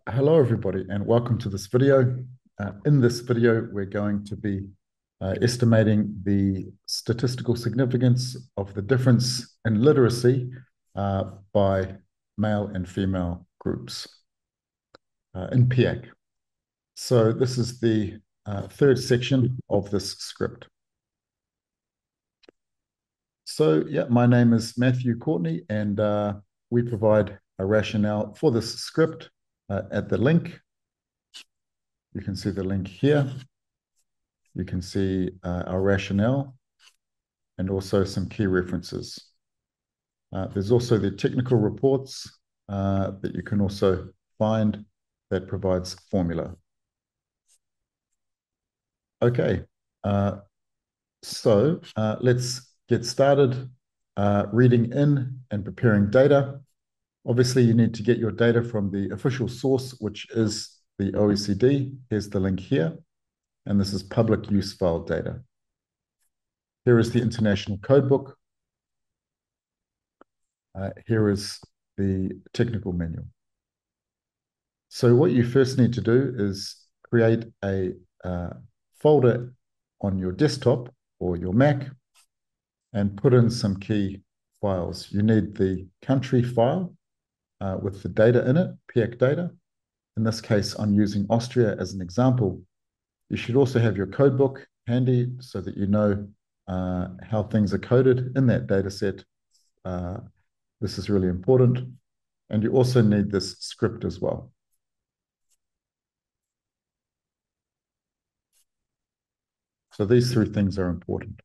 Hello, everybody, and welcome to this video. In this video, we're going to be estimating the statistical significance of the difference in literacy by male and female groups in PIAAC. So this is the third section of this script. So yeah, my name is Matthew Courtney, and we provide a rationale for this script at the link. You can see the link here. You can see our rationale and also some key references. There's also the technical reports that you can also find that provides formula. Okay, so let's get started reading in and preparing data. Obviously, you need to get your data from the official source, which is the OECD. Here's the link here. And this is public use file data. Here is the International Codebook. Here is the technical manual. So what you first need to do is create a folder on your desktop or your Mac and put in some key files. You need the country file with the data in it, PIAAC data. In this case, I'm using Austria as an example. You should also have your codebook handy so that you know how things are coded in that data set. This is really important. And you also need this script as well. So these three things are important.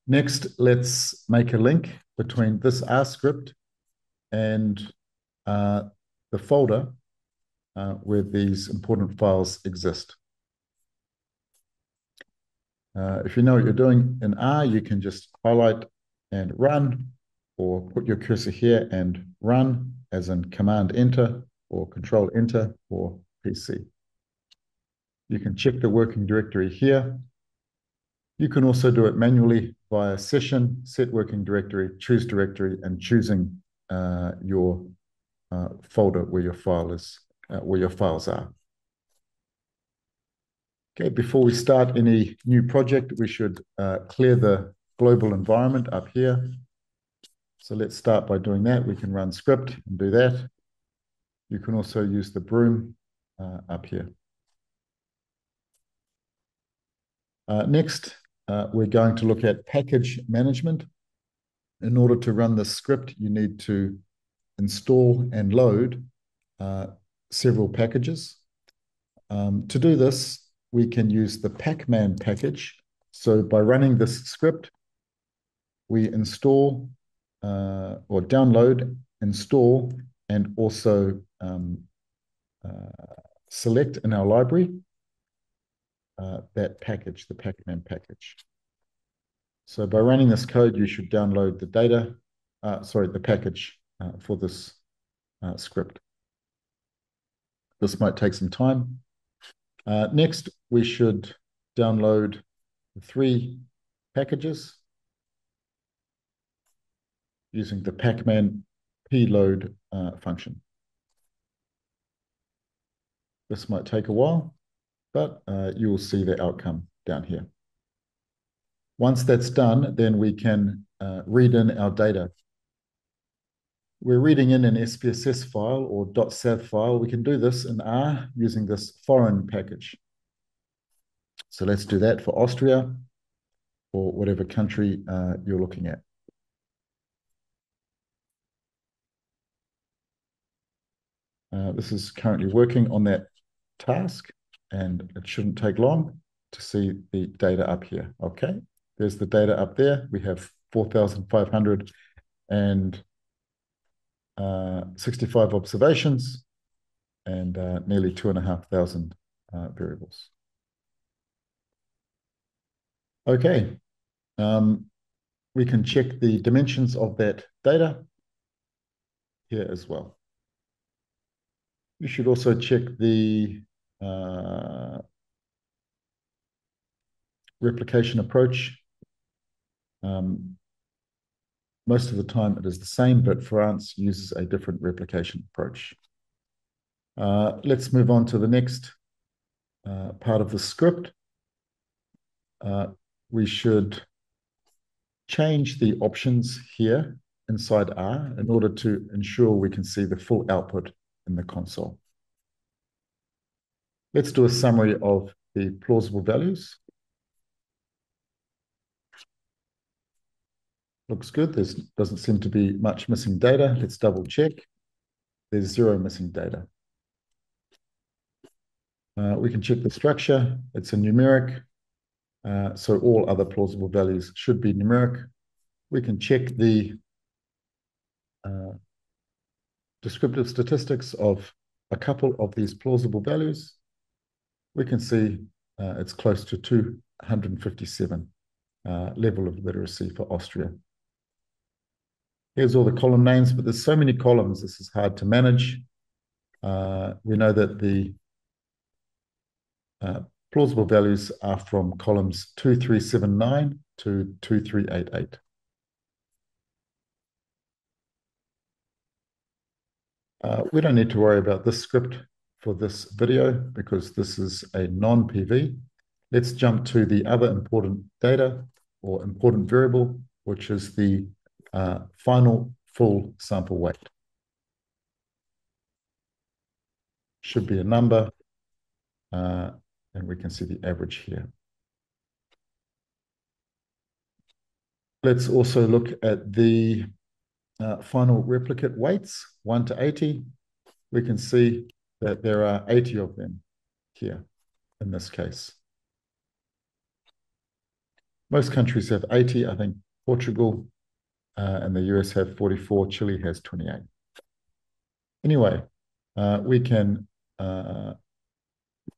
Next, let's make a link between this R script and the folder where these important files exist. If you know what you're doing in R, you can just highlight and run, or put your cursor here and run, as in Command Enter or Control Enter for PC. You can check the working directory here. You can also do it manually via session, set working directory, choose directory, and choosing your folder where your file is, where your files are. Okay, before we start any new project, we should clear the global environment up here. So let's start by doing that. We can run script and do that. You can also use the broom up here. Next, we're going to look at package management. In order to run this script, you need to install and load several packages. To do this, we can use the pacman package. So by running this script, we install or download, install, and also select in our library that package, the pacman package. So by running this code, you should download the data, the package for this script. This might take some time. Next, we should download the three packages using the pacman pload function. This might take a while, but you will see the outcome down here. Once that's done, then we can read in our data. We're reading in an SPSS file or .sav file. We can do this in R using this foreign package. So let's do that for Austria or whatever country you're looking at. This is currently working on that task, and it shouldn't take long to see the data up here. Okay, there's the data up there. We have 4,565 observations and nearly 2,500 variables. Okay, we can check the dimensions of that data here as well. You should also check the replication approach. Most of the time it is the same, but France uses a different replication approach. Let's move on to the next part of the script. We should change the options here inside R in order to ensure we can see the full output in the console. Let's do a summary of the plausible values. Looks good. There doesn't seem to be much missing data. Let's double check. There's 0 missing data. We can check the structure. It's a numeric. So all other plausible values should be numeric. We can check the descriptive statistics of a couple of these plausible values. We can see it's close to 257 level of literacy for Austria. Here's all the column names, but there's so many columns, this is hard to manage. We know that the plausible values are from columns 2379 to 2388. We don't need to worry about this script for this video because this is a non-PV. Let's jump to the other important data or important variable, which is the final full sample weight. Should be a number, and we can see the average here. Let's also look at the final replicate weights, 1 to 80. We can see that there are 80 of them here in this case. Most countries have 80. I think Portugal and the US have 44. Chile has 28. Anyway, we can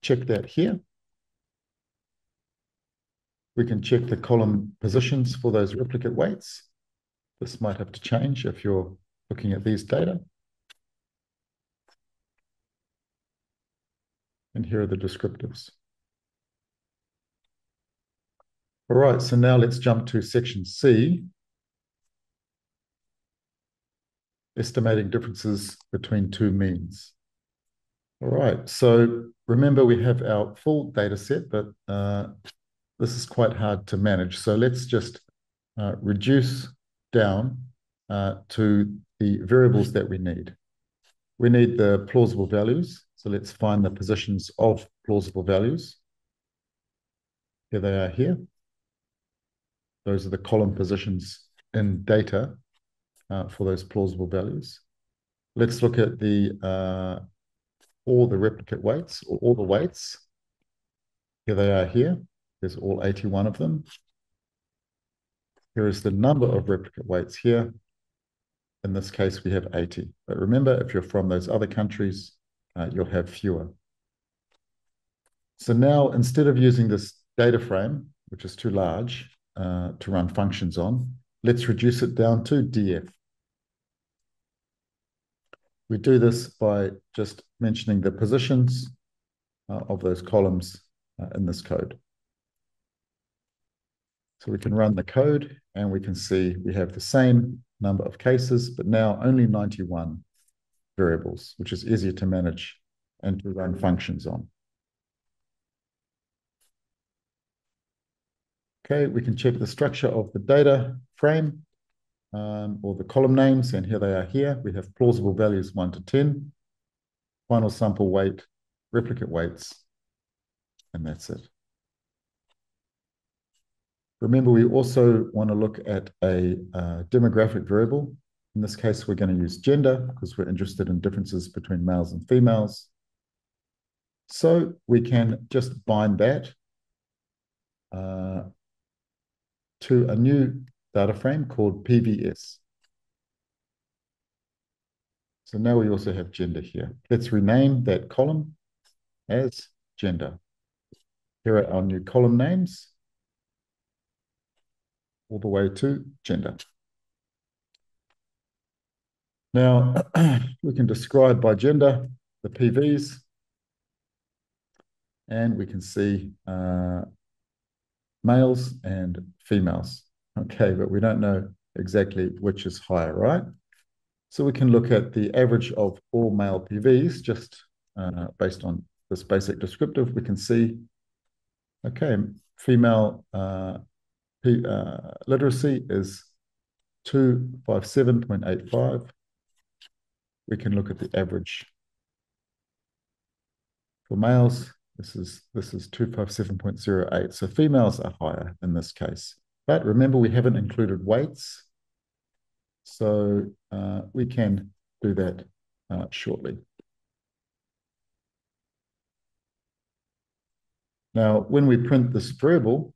check that here. We can check the column positions for those replicate weights. This might have to change if you're looking at these data. And here are the descriptives. All right, so now let's jump to section C. Estimating differences between two means. All right, so remember we have our full data set, but this is quite hard to manage. So let's just reduce down to the variables that we need. We need the plausible values. So let's find the positions of plausible values. Here they are here. Those are the column positions in data for those plausible values. Let's look at the all the replicate weights or all the weights. Here they are here. There's all 81 of them. Here is the number of replicate weights here. In this case, we have 80. But remember, if you're from those other countries, you'll have fewer. So now, instead of using this data frame, which is too large to run functions on, let's reduce it down to df. We do this by just mentioning the positions of those columns in this code. So we can run the code and we can see we have the same number of cases, but now only 91 variables, which is easier to manage and to run functions on. Okay, we can check the structure of the data frame or the column names, and here they are here. We have plausible values 1 to 10, final sample weight, replicate weights, and that's it. Remember, we also want to look at a demographic variable. In this case, we're going to use gender because we're interested in differences between males and females. So we can just bind that to a new data frame called PVS. So now we also have gender here. Let's rename that column as gender. Here are our new column names, all the way to gender. Now, we can describe by gender the PVs, and we can see males and females. Okay, but we don't know exactly which is higher, right? So we can look at the average of all male PVs just based on this basic descriptive, we can see, okay, female literacy is 257.85. We can look at the average for males. This is 257.08. So females are higher in this case. But remember, we haven't included weights. So we can do that shortly. Now, when we print this variable,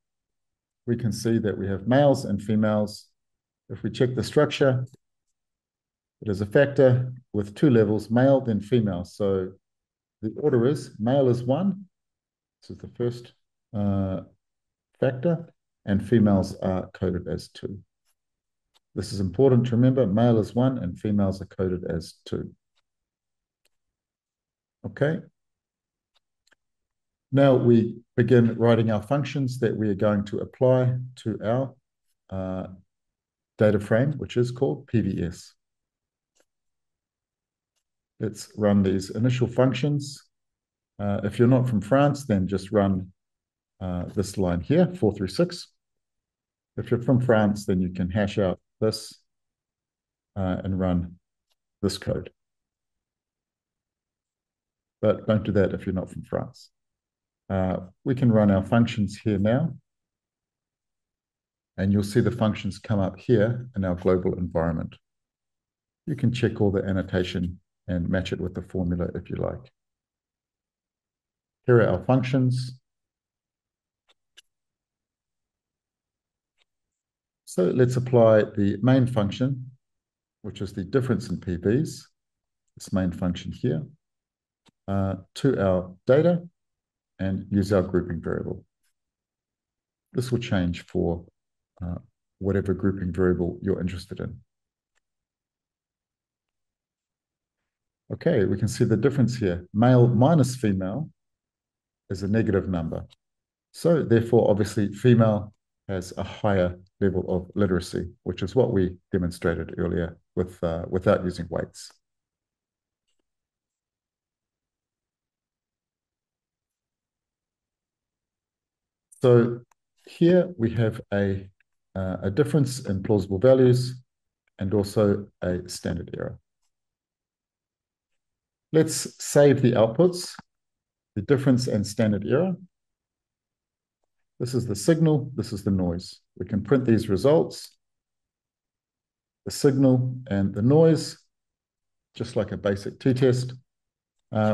we can see that we have males and females. If we check the structure, it is a factor with two levels, male then female. So the order is male is 1. This is the first factor, and females are coded as 2. This is important to remember. Male is 1 and females are coded as 2. Okay. Now we begin writing our functions that we are going to apply to our data frame, which is called PVS. Let's run these initial functions. If you're not from France, then just run this line here, 4 through 6. If you're from France, then you can hash out this and run this code. But don't do that if you're not from France. We can run our functions here now. And you'll see the functions come up here in our global environment. You can check all the annotation and match it with the formula if you like. Here are our functions. So let's apply the main function, which is the difference in PBs, this main function here, to our data and use our grouping variable. This will change for whatever grouping variable you're interested in. Okay, we can see the difference here. Male minus female is a negative number. So therefore, obviously, female has a higher level of literacy, which is what we demonstrated earlier with without using weights. So here we have a difference in plausible values and also a standard error. Let's save the outputs, the difference and standard error. This is the signal, this is the noise. We can print these results, the signal and the noise, just like a basic t-test.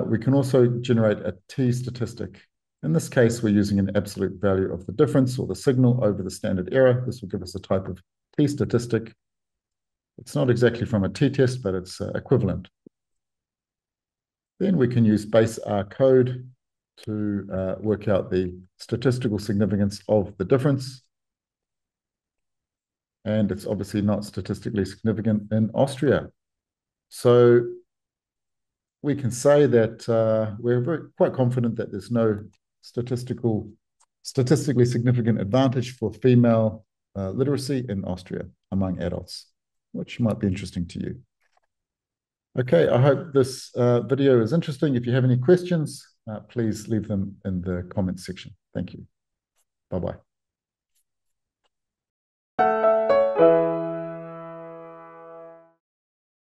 We can also generate a t-statistic. In this case, we're using an absolute value of the difference or the signal over the standard error. This will give us a type of t-statistic. It's not exactly from a t-test, but it's equivalent. Then we can use base R code to work out the statistical significance of the difference. And it's obviously not statistically significant in Austria. So we can say that we're quite confident that there's no statistically significant advantage for female literacy in Austria among adults, which might be interesting to you. Okay, I hope this video is interesting. If you have any questions, please leave them in the comments section. Thank you. Bye-bye.